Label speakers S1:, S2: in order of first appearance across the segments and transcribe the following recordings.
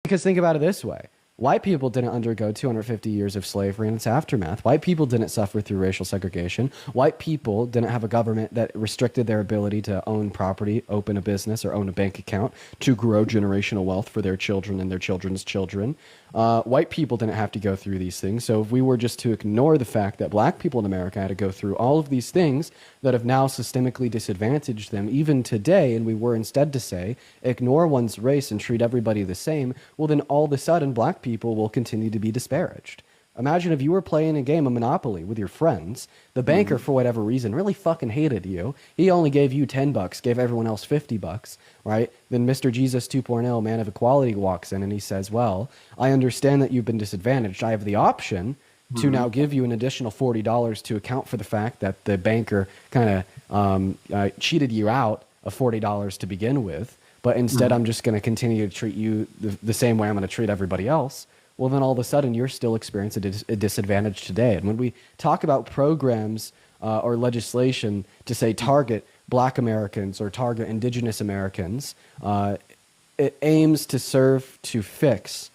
S1: Because think about it this way. White people didn't undergo 250 years of slavery and its aftermath. White people didn't suffer through racial segregation. White people didn't have a government that restricted their ability to own property, open a business, or own a bank account to grow generational wealth for their children and their children's children. White people didn't have to go through these things. So if we were just to ignore the fact that black people in America had to go through all of these things that have now systemically disadvantaged them, even today, and we were instead to say, ignore one's race and treat everybody the same, well, then all of a sudden black people will continue to be disparaged. Imagine if you were playing a game of Monopoly with your friends. The banker, for whatever reason, really fucking hated you. He only gave you $10, gave everyone else $50, right? Then Mr. Jesus 2.0, man of equality, walks in and he says, well, I understand that you've been disadvantaged. I have the option to now give you an additional $40 to account for the fact that the banker kind of cheated you out of $40 to begin with. But instead, I'm just going to continue to treat you the same way I'm going to treat everybody else. Well, then all of a sudden you're still experiencing a disadvantage today. And when we talk about programs or legislation to say target black Americans or target indigenous Americans, it aims to serve to fix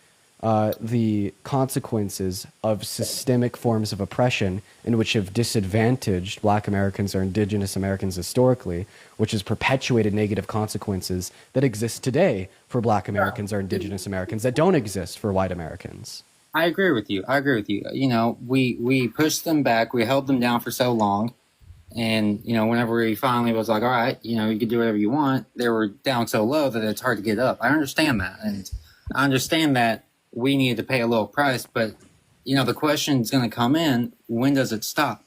S1: the consequences of systemic forms of oppression in which have disadvantaged black Americans or indigenous Americans historically, which has perpetuated negative consequences that exist today for black Americans or indigenous Americans that don't exist for white Americans.
S2: I agree with you. You know, we pushed them back. We held them down for so long. And, you know, whenever we finally was like, all right, you know, you can do whatever you want, they were down so low that it's hard to get up. I understand that. And I understand that we need to pay a little price, but, you know, the question is going to come in, when does it stop?